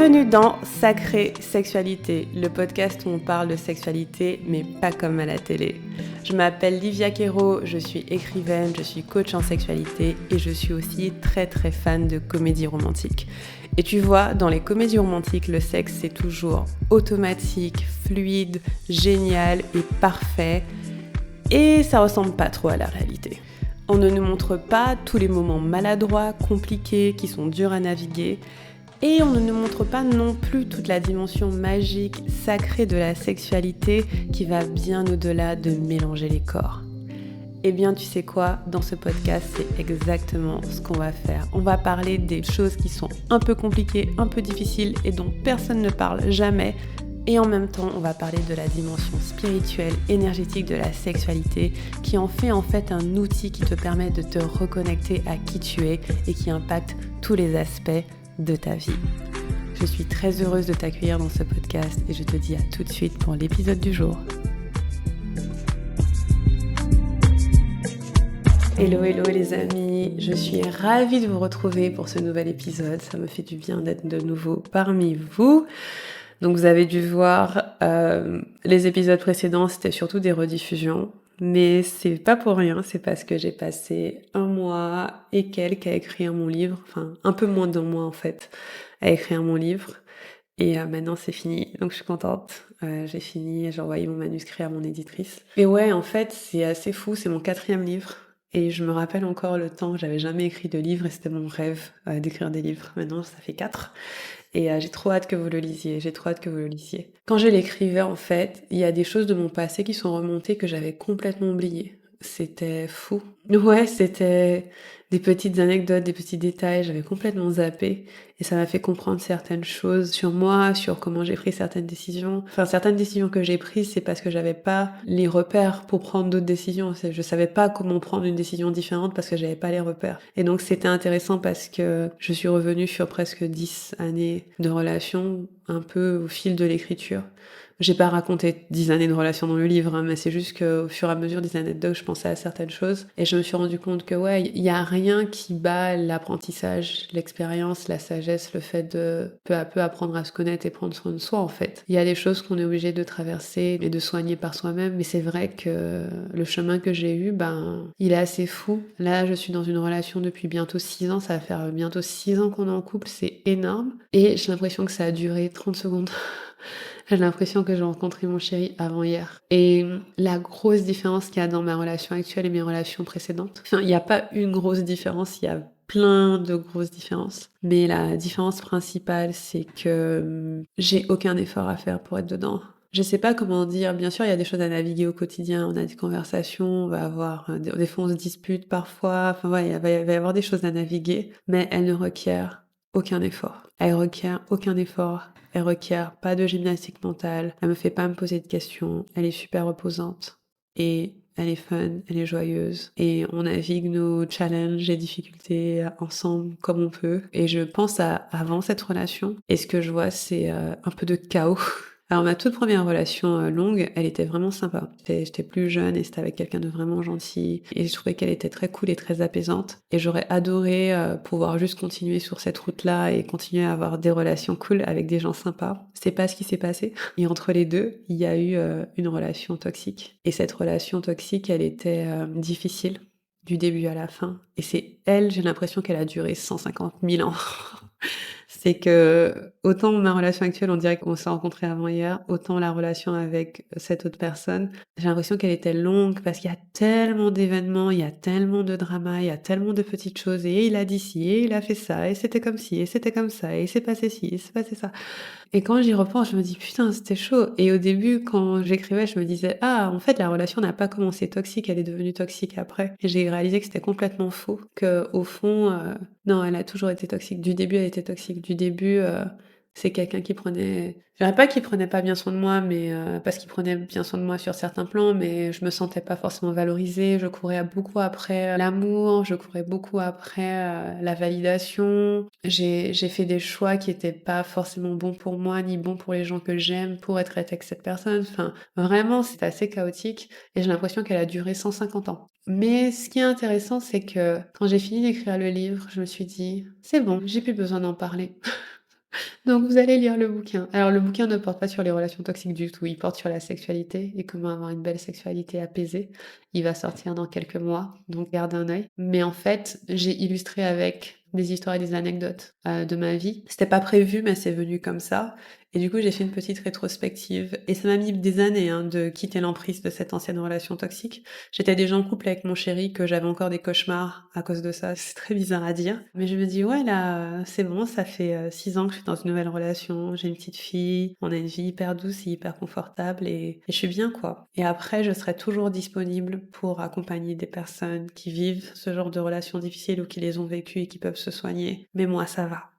Bienvenue dans Sacrée Sexualité, le podcast où on parle de sexualité, mais pas comme à la télé. Je m'appelle Livia Quero, je suis écrivaine, je suis coach en sexualité et je suis aussi très fan de comédie romantique. Et tu vois, dans les comédies romantiques, le sexe c'est toujours automatique, fluide, génial et parfait. Et ça ressemble pas trop à la réalité. On ne nous montre pas tous les moments maladroits, compliqués, qui sont durs à naviguer. Et on ne nous montre pas non plus toute la dimension magique, sacrée de la sexualité qui va bien au-delà de mélanger les corps. Eh bien, tu sais quoi, dans ce podcast, c'est exactement ce qu'on va faire. On va parler des choses qui sont un peu compliquées, un peu difficiles et dont personne ne parle jamais. Et en même temps, on va parler de la dimension spirituelle, énergétique de la sexualité qui en fait un outil qui te permet de te reconnecter à qui tu es et qui impacte tous les aspects de ta vie. Je suis très heureuse de t'accueillir dans ce podcast et je te dis à tout de suite pour l'épisode du jour. Hello les amis, je suis ravie de vous retrouver pour ce nouvel épisode. Ça me fait du bien d'être de nouveau parmi vous. Donc vous avez dû voir, les épisodes précédents, c'était surtout des rediffusions. Mais c'est pas pour rien, c'est parce que j'ai passé 1 mois et quelques à écrire mon livre, enfin un peu moins d'1 mois en fait, à écrire mon livre. Et maintenant c'est fini, donc je suis contente. J'ai fini, j'ai envoyé mon manuscrit à mon éditrice. Et ouais, en fait c'est assez fou, c'est mon 4e livre. Et je me rappelle encore le temps, j'avais jamais écrit de livre et c'était mon rêve d'écrire des livres. Maintenant ça fait 4. Et j'ai trop hâte que vous le lisiez, Quand je l'écrivais, en fait, il y a des choses de mon passé qui sont remontées que j'avais complètement oubliées. C'était fou. Ouais, c'était des petites anecdotes, des petits détails, j'avais complètement zappé. Et ça m'a fait comprendre certaines choses sur moi, sur comment j'ai pris certaines décisions. Enfin, certaines décisions que j'ai prises, c'est parce que j'avais pas les repères pour prendre d'autres décisions. Je savais pas comment prendre une décision différente parce que j'avais pas les repères. Et donc, c'était intéressant parce que je suis revenue sur presque 10 années de relation, un peu au fil de l'écriture. J'ai pas raconté 10 années de relation dans le livre, hein, mais c'est juste qu'au fur et à mesure des anecdotes, je pensais à certaines choses. Et je me suis rendu compte que ouais, il y a rien qui bat l'apprentissage, l'expérience, la sagesse, le fait de peu à peu apprendre à se connaître et prendre soin de soi, en fait. Il y a des choses qu'on est obligé de traverser et de soigner par soi-même, mais c'est vrai que le chemin que j'ai eu, il est assez fou. Là, je suis dans une relation depuis bientôt 6 ans, ça va faire bientôt 6 ans qu'on est en couple, c'est énorme. Et j'ai l'impression que ça a duré 30 secondes. J'ai l'impression que j'ai rencontré mon chéri avant-hier. Et la grosse différence qu'il y a dans ma relation actuelle et mes relations précédentes, il n'y a pas une grosse différence, il y a plein de grosses différences. Mais la différence principale, c'est que j'ai aucun effort à faire pour être dedans. Je sais pas comment dire, bien sûr il y a des choses à naviguer au quotidien, on a des conversations, on va avoir, des fois on se dispute parfois, enfin ouais, il va y avoir des choses à naviguer, mais elles ne requièrent aucun effort. Elle requiert aucun effort. Elle requiert pas de gymnastique mentale. Elle me fait pas me poser de questions. Elle est super reposante. Et elle est fun, elle est joyeuse. Et on navigue nos challenges et difficultés ensemble comme on peut. Et je pense à avant cette relation. Et ce que je vois, c'est un peu de chaos. Alors ma toute première relation longue, elle était vraiment sympa. J'étais plus jeune et c'était avec quelqu'un de vraiment gentil. Et je trouvais qu'elle était très cool et très apaisante. Et j'aurais adoré pouvoir juste continuer sur cette route-là et continuer à avoir des relations cool avec des gens sympas. C'est pas ce qui s'est passé. Et entre les deux, il y a eu une relation toxique. Et cette relation toxique, elle était difficile du début à la fin. Et c'est elle, j'ai l'impression qu'elle a duré 150 000 ans. C'est que autant ma relation actuelle, on dirait qu'on s'est rencontrés avant-hier, autant la relation avec cette autre personne, j'ai l'impression qu'elle était longue parce qu'il y a tellement d'événements, il y a tellement de drama, il y a tellement de petites choses et il a dit ci, et il a fait ça, et c'était comme ci, et c'était comme ça, et il s'est passé ci, et il s'est passé ça. Et quand j'y repense, je me dis putain, c'était chaud. Et au début, quand j'écrivais, je me disais ah, en fait, la relation n'a pas commencé toxique, elle est devenue toxique après. Et j'ai réalisé que c'était complètement faux, que au fond, non, elle a toujours été toxique. Du début, elle était toxique. Du début, c'est quelqu'un qui prenait, je dirais pas qu'il prenait pas bien soin de moi, mais parce qu'il prenait bien soin de moi sur certains plans, mais je me sentais pas forcément valorisée. Je courais beaucoup après l'amour, je courais beaucoup après la validation. J'ai fait des choix qui étaient pas forcément bons pour moi, ni bons pour les gens que j'aime, pour être avec cette personne. Enfin, vraiment, c'est assez chaotique et j'ai l'impression qu'elle a duré 150 ans. Mais ce qui est intéressant, c'est que quand j'ai fini d'écrire le livre, je me suis dit, c'est bon, j'ai plus besoin d'en parler. Donc vous allez lire le bouquin. Alors le bouquin ne porte pas sur les relations toxiques du tout, il porte sur la sexualité et comment avoir une belle sexualité apaisée. Il va sortir dans quelques mois, donc garde un œil. Mais en fait, j'ai illustré avec des histoires et des anecdotes de ma vie. C'était pas prévu, mais c'est venu comme ça. Et du coup, j'ai fait une petite rétrospective. Et ça m'a mis des années de quitter l'emprise de cette ancienne relation toxique. J'étais déjà en couple avec mon chéri, que j'avais encore des cauchemars à cause de ça. C'est très bizarre à dire. Mais je me dis, ouais, là, c'est bon, ça fait 6 ans que je suis dans une nouvelle relation. J'ai une petite fille. On a une vie hyper douce et hyper confortable. Et je suis bien, quoi. Et après, je serai toujours disponible pour accompagner des personnes qui vivent ce genre de relations difficiles ou qui les ont vécues et qui peuvent se soigner. Mais moi, ça va.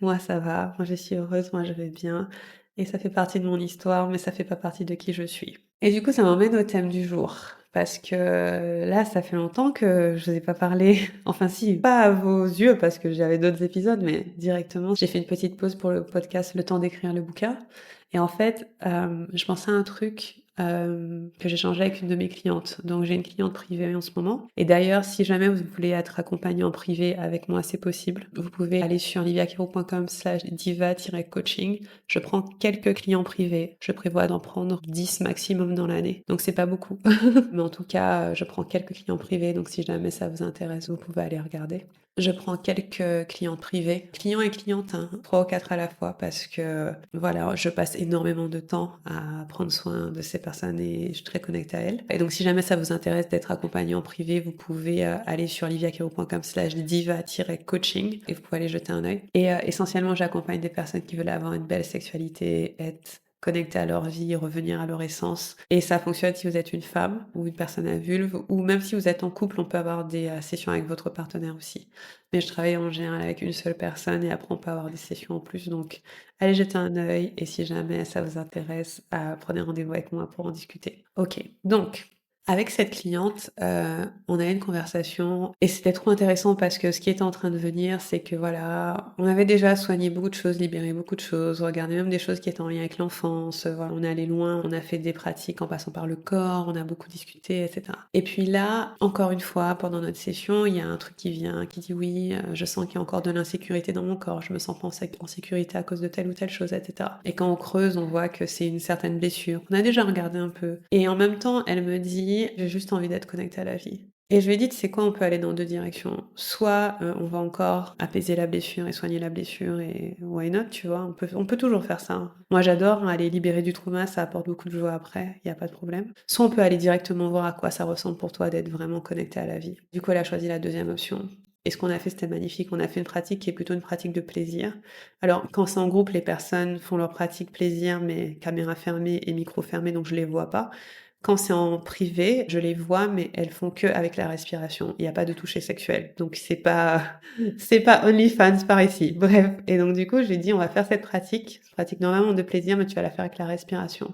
Moi, ça va. Moi, je suis heureuse. Moi, je vais bien. Et ça fait partie de mon histoire, mais ça fait pas partie de qui je suis. Et du coup, ça m'emmène au thème du jour. Parce que là, ça fait longtemps que je vous ai pas parlé. Enfin, si, pas à vos yeux, parce que j'avais d'autres épisodes, mais directement, j'ai fait une petite pause pour le podcast Le temps d'écrire le bouquin. Et en fait, je pensais à un truc que j'ai changé avec une de mes clientes. Donc, j'ai une cliente privée en ce moment. Et d'ailleurs, si jamais vous voulez être accompagné en privé avec moi, c'est possible. Vous pouvez aller sur liviakiro.com/diva-coaching. Je prends quelques clients privés. Je prévois d'en prendre 10 maximum dans l'année. Donc, c'est pas beaucoup. Mais en tout cas, je prends quelques clients privés. Donc, si jamais ça vous intéresse, vous pouvez aller regarder. Je prends quelques clients privés, clients et clientes, 3 ou 4 à la fois, parce que voilà, je passe énormément de temps à prendre soin de ces personnes et je suis très connectée à elles. Et donc si jamais ça vous intéresse d'être accompagné en privé, vous pouvez aller sur liviakiro.com/diva-coaching et vous pouvez aller jeter un œil. Et essentiellement, j'accompagne des personnes qui veulent avoir une belle sexualité, être connecter à leur vie, revenir à leur essence. Et ça fonctionne si vous êtes une femme ou une personne à vulve, ou même si vous êtes en couple, on peut avoir des sessions avec votre partenaire aussi. Mais je travaille en général avec une seule personne et après on peut avoir des sessions en plus. Donc allez jeter un œil et si jamais ça vous intéresse, prenez rendez-vous avec moi pour en discuter. Ok, donc avec cette cliente, on a eu une conversation et c'était trop intéressant parce que ce qui était en train de venir, c'est que voilà, on avait déjà soigné beaucoup de choses, libéré beaucoup de choses, regardé même des choses qui étaient en lien avec l'enfance, voilà, on est allé loin, on a fait des pratiques en passant par le corps, on a beaucoup discuté, etc. Et puis là, encore une fois, pendant notre session, il y a un truc qui vient, qui dit oui, je sens qu'il y a encore de l'insécurité dans mon corps, je me sens pas en sécurité à cause de telle ou telle chose, etc. Et quand on creuse, on voit que c'est une certaine blessure. On a déjà regardé un peu. Et en même temps, elle me dit, j'ai juste envie d'être connectée à la vie. Et je lui ai dit, tu sais quoi, on peut aller dans deux directions. Soit on va encore apaiser la blessure et soigner la blessure et why not, tu vois, on peut toujours faire ça. Moi j'adore aller libérer du trauma, ça apporte beaucoup de joie après, il n'y a pas de problème. Soit on peut aller directement voir à quoi ça ressemble pour toi d'être vraiment connecté à la vie. Du coup elle a choisi la deuxième option. Et ce qu'on a fait, c'était magnifique. On a fait une pratique qui est plutôt une pratique de plaisir. Alors, quand c'est en groupe, les personnes font leur pratique plaisir, mais caméra fermée et micro fermé, donc je les vois pas. Quand c'est en privé, je les vois, mais elles font que avec la respiration. Il n'y a pas de toucher sexuel. Donc c'est pas OnlyFans par ici. Bref. Et donc du coup, j'ai dit, on va faire cette pratique normalement de plaisir, mais tu vas la faire avec la respiration.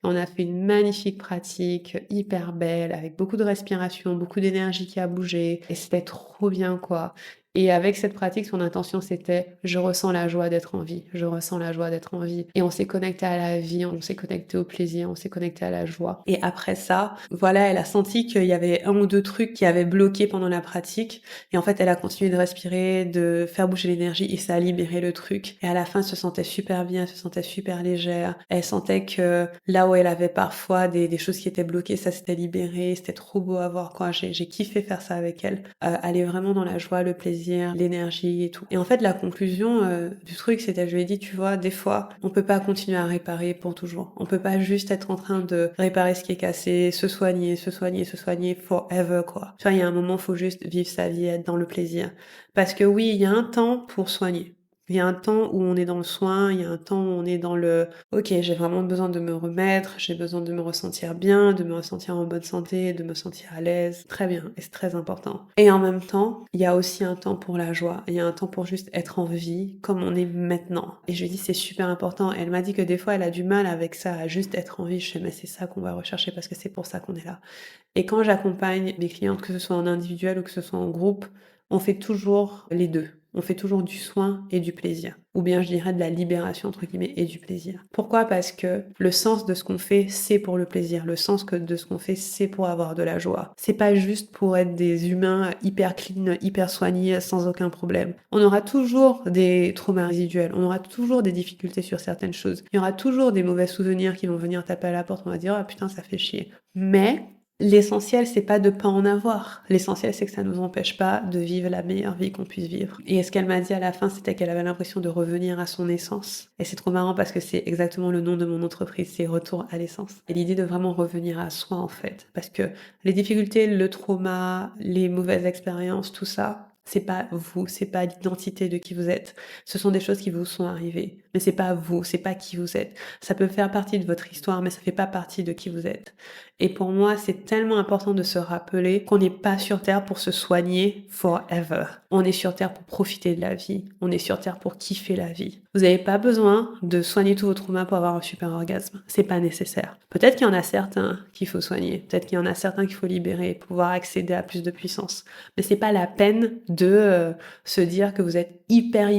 On a fait une magnifique pratique, hyper belle, avec beaucoup de respiration, beaucoup d'énergie qui a bougé. Et c'était trop bien, quoi. Et avec cette pratique, son intention, c'était je ressens la joie d'être en vie. Je ressens la joie d'être en vie. Et on s'est connecté à la vie, on s'est connecté au plaisir, on s'est connecté à la joie. Et après ça, voilà, elle a senti qu'il y avait un ou deux trucs qui avaient bloqué pendant la pratique. Et en fait, elle a continué de respirer, de faire bouger l'énergie et ça a libéré le truc. Et à la fin, elle se sentait super bien, elle se sentait super légère. Elle sentait que là où elle avait parfois des choses qui étaient bloquées, ça s'était libéré. C'était trop beau à voir, quoi. J'ai kiffé faire ça avec elle. Elle est vraiment dans la joie, le plaisir, l'énergie et tout. Et en fait, la conclusion du truc, c'était, je lui ai dit, tu vois, des fois, on peut pas continuer à réparer pour toujours. On peut pas juste être en train de réparer ce qui est cassé, se soigner forever, quoi. Tu vois, il y a un moment, faut juste vivre sa vie, être dans le plaisir. Parce que oui, il y a un temps pour soigner. Il y a un temps où on est dans le soin, il y a un temps où on est dans le OK, j'ai vraiment besoin de me remettre, j'ai besoin de me ressentir bien, de me ressentir en bonne santé, de me sentir à l'aise. Très bien, et c'est très important. Et en même temps, il y a aussi un temps pour la joie, il y a un temps pour juste être en vie comme on est maintenant. Et je lui dis c'est super important. Et elle m'a dit que des fois elle a du mal avec ça, à juste être en vie. Je sais mais c'est ça qu'on va rechercher parce que c'est pour ça qu'on est là. Et quand j'accompagne mes clientes, que ce soit en individuel ou que ce soit en groupe, on fait toujours les deux. On fait toujours du soin et du plaisir. Ou bien je dirais de la libération entre guillemets et du plaisir. Pourquoi? Parce que le sens de ce qu'on fait, c'est pour le plaisir. Le sens de ce qu'on fait, c'est pour avoir de la joie. C'est pas juste pour être des humains hyper clean, hyper soignés, sans aucun problème. On aura toujours des traumas résiduels. On aura toujours des difficultés sur certaines choses. Il y aura toujours des mauvais souvenirs qui vont venir taper à la porte. On va dire, ah putain, ça fait chier. Mais l'essentiel, c'est pas de pas en avoir. L'essentiel, c'est que ça nous empêche pas de vivre la meilleure vie qu'on puisse vivre. Et ce qu'elle m'a dit à la fin, c'était qu'elle avait l'impression de revenir à son essence. Et c'est trop marrant parce que c'est exactement le nom de mon entreprise, c'est Retour à l'essence. Et l'idée de vraiment revenir à soi, en fait. Parce que les difficultés, le trauma, les mauvaises expériences, tout ça, c'est pas vous, c'est pas l'identité de qui vous êtes. Ce sont des choses qui vous sont arrivées. Mais c'est pas vous, c'est pas qui vous êtes. Ça peut faire partie de votre histoire, mais ça fait pas partie de qui vous êtes. Et pour moi, c'est tellement important de se rappeler qu'on n'est pas sur Terre pour se soigner forever. On est sur Terre pour profiter de la vie. On est sur Terre pour kiffer la vie. Vous n'avez pas besoin de soigner tous vos traumas pour avoir un super orgasme. C'est pas nécessaire. Peut-être qu'il y en a certains qu'il faut soigner. Peut-être qu'il y en a certains qu'il faut libérer pour pouvoir accéder à plus de puissance. Mais c'est pas la peine de se dire que vous êtes hyper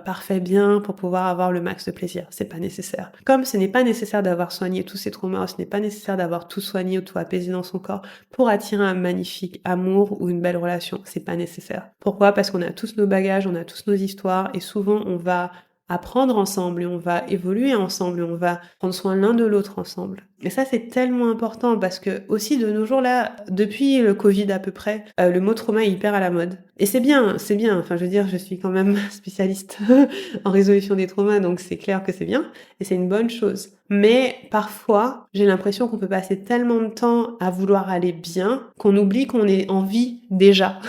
parfait bien pour pouvoir avoir le max de plaisir. C'est pas nécessaire. Comme ce n'est pas nécessaire d'avoir soigné tous ces traumas, ce n'est pas nécessaire d'avoir tout soigné ou tout apaisé dans son corps pour attirer un magnifique amour ou une belle relation. C'est pas nécessaire. Pourquoi? Parce qu'on a tous nos bagages, on a tous nos histoires et souvent on va apprendre ensemble et on va évoluer ensemble et on va prendre soin l'un de l'autre ensemble. Et ça, c'est tellement important parce que aussi de nos jours là, depuis le Covid à peu près, le mot trauma est hyper à la mode. Et c'est bien, c'est bien. Enfin, je veux dire, je suis quand même spécialiste en résolution des traumas, donc c'est clair que c'est bien et c'est une bonne chose. Mais parfois, j'ai l'impression qu'on peut passer tellement de temps à vouloir aller bien qu'on oublie qu'on est en vie déjà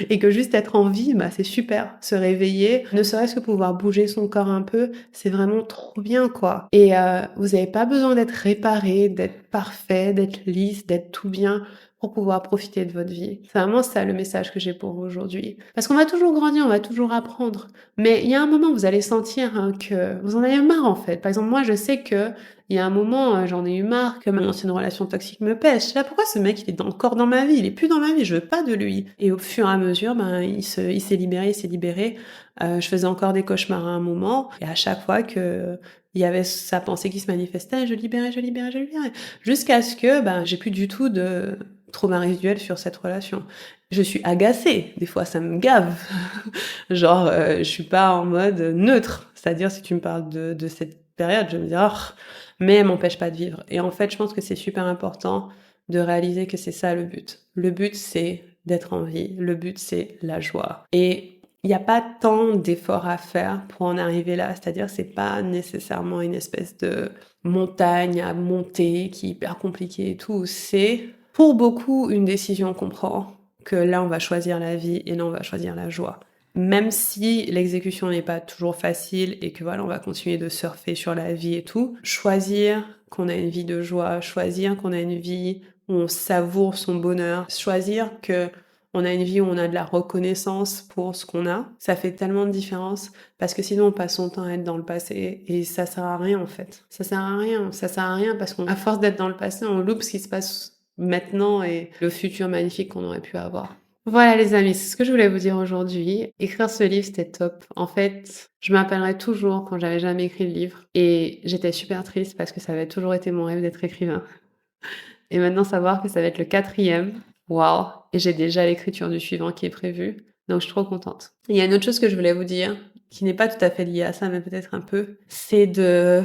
et que juste être en vie, bah c'est super. Se réveiller, ne serait-ce que pouvoir bouger son corps un peu, c'est vraiment trop bien quoi. Et vous n'avez pas besoin d'être réparé, d'être parfait, d'être lisse, d'être tout bien pour pouvoir profiter de votre vie. C'est vraiment ça le message que j'ai pour vous aujourd'hui. Parce qu'on va toujours grandir, on va toujours apprendre. Mais il y a un moment, vous allez sentir que vous en avez marre en fait. Par exemple, moi, je sais que il y a un moment, j'en ai eu marre que mon ancienne relation toxique me pêche. Je sais pas pourquoi ce mec, il est encore dans ma vie, il est plus dans ma vie, je veux pas de lui. Et au fur et à mesure, il s'est libéré. Je faisais encore des cauchemars à un moment, et à chaque fois que il y avait sa pensée qui se manifestait, je libérais. Jusqu'à ce que, j'ai plus du tout de trauma résiduel sur cette relation. Je suis agacée, des fois ça me gave. Genre, je suis pas en mode neutre. C'est-à-dire, si tu me parles de cette période, je me dis, oh, mais elle m'empêche pas de vivre. Et en fait, je pense que c'est super important de réaliser que c'est ça le but. Le but, c'est d'être en vie. Le but, c'est la joie. Et il n'y a pas tant d'efforts à faire pour en arriver là. C'est-à-dire, c'est pas nécessairement une espèce de montagne à monter qui est hyper compliquée et tout. C'est, pour beaucoup, une décision qu'on prend. Que là, on va choisir la vie et là, on va choisir la joie. Même si l'exécution n'est pas toujours facile et que voilà, on va continuer de surfer sur la vie et tout, choisir qu'on a une vie de joie, choisir qu'on a une vie où on savoure son bonheur, choisir que on a une vie où on a de la reconnaissance pour ce qu'on a, ça fait tellement de différence parce que sinon on passe son temps à être dans le passé et ça sert à rien en fait. Ça sert à rien parce qu'à force d'être dans le passé, on loupe ce qui se passe maintenant et le futur magnifique qu'on aurait pu avoir. Voilà les amis, c'est ce que je voulais vous dire aujourd'hui. Écrire ce livre, c'était top. En fait, je m'appellerai toujours quand j'avais jamais écrit le livre. Et j'étais super triste parce que ça avait toujours été mon rêve d'être écrivain. Et maintenant, savoir que ça va être le 4e, waouh. Et j'ai déjà l'écriture du suivant qui est prévue. Donc je suis trop contente. Il y a une autre chose que je voulais vous dire, qui n'est pas tout à fait liée à ça, mais peut-être un peu, c'est de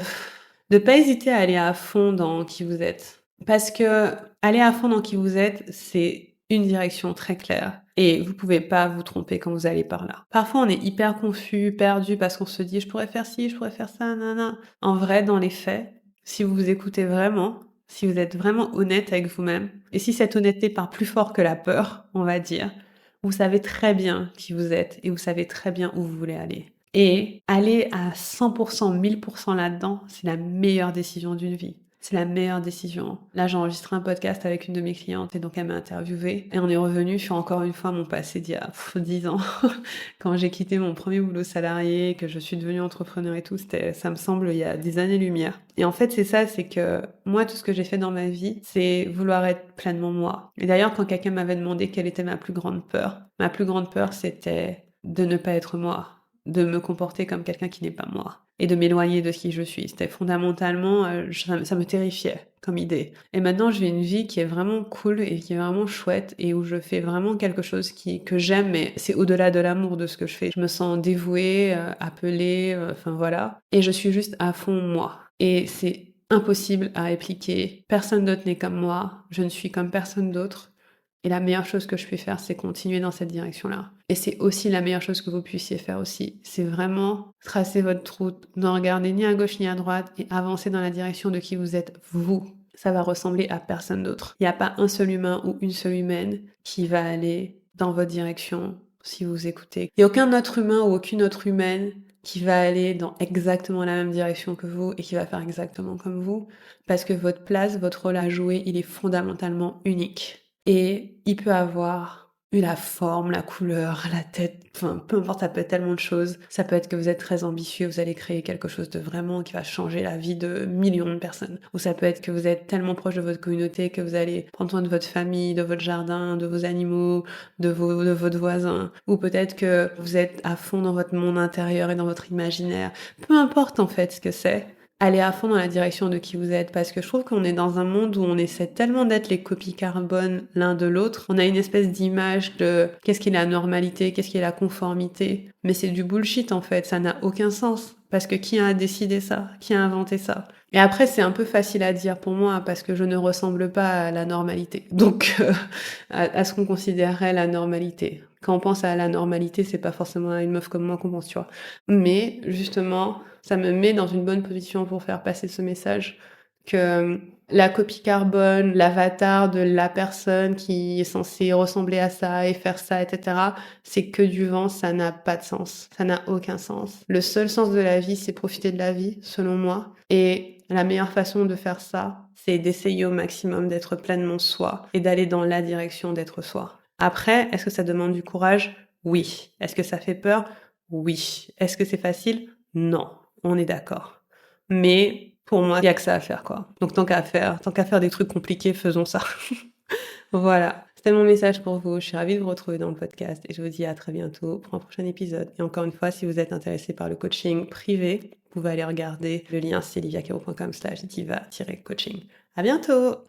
pas hésiter à aller à fond dans qui vous êtes. Parce que aller à fond dans qui vous êtes, c'est une direction très claire. Et vous pouvez pas vous tromper quand vous allez par là. Parfois, on est hyper confus, perdu, parce qu'on se dit, je pourrais faire ci, je pourrais faire ça, nanana. En vrai, dans les faits, si vous vous écoutez vraiment, si vous êtes vraiment honnête avec vous-même, et si cette honnêteté part plus fort que la peur, on va dire, vous savez très bien qui vous êtes et vous savez très bien où vous voulez aller. Et aller à 100%, 1000% là-dedans, c'est la meilleure décision d'une vie. C'est la meilleure décision. Là, j'ai enregistré un podcast avec une de mes clientes et donc elle m'a interviewée. Et on est revenu sur encore une fois mon passé d'il y a 10 ans. Quand j'ai quitté mon premier boulot salarié, que je suis devenue entrepreneur et tout, ça me semble, il y a des années-lumière. Et en fait, c'est ça, c'est que moi, tout ce que j'ai fait dans ma vie, c'est vouloir être pleinement moi. Et d'ailleurs, quand quelqu'un m'avait demandé quelle était ma plus grande peur, c'était de ne pas être moi, de me comporter comme quelqu'un qui n'est pas moi et de m'éloigner de qui je suis. C'était fondamentalement, ça me terrifiait comme idée. Et maintenant, j'ai une vie qui est vraiment cool et qui est vraiment chouette et où je fais vraiment quelque chose que j'aime, mais c'est au-delà de l'amour de ce que je fais. Je me sens dévouée, appelée, enfin voilà. Et je suis juste à fond moi. Et c'est impossible à répliquer. Personne d'autre n'est comme moi. Je ne suis comme personne d'autre. Et la meilleure chose que je puis faire, c'est continuer dans cette direction-là. Et c'est aussi la meilleure chose que vous puissiez faire aussi. C'est vraiment tracer votre route, ne regarder ni à gauche ni à droite et avancer dans la direction de qui vous êtes, vous. Ça va ressembler à personne d'autre. Il n'y a pas un seul humain ou une seule humaine qui va aller dans votre direction si vous écoutez. Il n'y a aucun autre humain ou aucune autre humaine qui va aller dans exactement la même direction que vous et qui va faire exactement comme vous, parce que votre place, votre rôle à jouer, il est fondamentalement unique. Et il peut avoir eu la forme, la couleur, la tête, enfin peu importe, ça peut être tellement de choses. Ça peut être que vous êtes très ambitieux, vous allez créer quelque chose de vraiment qui va changer la vie de millions de personnes. Ou ça peut être que vous êtes tellement proche de votre communauté que vous allez prendre soin de votre famille, de votre jardin, de vos animaux, de votre voisin. Ou peut-être que vous êtes à fond dans votre monde intérieur et dans votre imaginaire. Peu importe en fait ce que c'est. Allez à fond dans la direction de qui vous êtes, parce que je trouve qu'on est dans un monde où on essaie tellement d'être les copies carbone l'un de l'autre. On a une espèce d'image de qu'est-ce qui est la normalité, qu'est-ce qui est la conformité. Mais c'est du bullshit en fait, ça n'a aucun sens. Parce que qui a décidé ça? Qui a inventé ça? Et après, c'est un peu facile à dire pour moi parce que je ne ressemble pas à la normalité. Donc, à ce qu'on considérerait la normalité. Quand on pense à la normalité, c'est pas forcément à une meuf comme moi qu'on pense, tu vois. Mais, justement, ça me met dans une bonne position pour faire passer ce message que la copie carbone, l'avatar de la personne qui est censée ressembler à ça et faire ça, etc., c'est que du vent, ça n'a pas de sens. Ça n'a aucun sens. Le seul sens de la vie, c'est profiter de la vie, selon moi. Et la meilleure façon de faire ça, c'est d'essayer au maximum d'être pleinement soi et d'aller dans la direction d'être soi. Après, est-ce que ça demande du courage? Oui. Est-ce que ça fait peur? Oui. Est-ce que c'est facile? Non. On est d'accord. Mais pour moi, il y a que ça à faire, quoi. Donc tant qu'à faire des trucs compliqués, faisons ça. Voilà. C'était mon message pour vous. Je suis ravie de vous retrouver dans le podcast et je vous dis à très bientôt pour un prochain épisode. Et encore une fois, si vous êtes intéressé par le coaching privé, vous pouvez aller regarder le lien, c'est liviacaro.com/diva-coaching. À bientôt!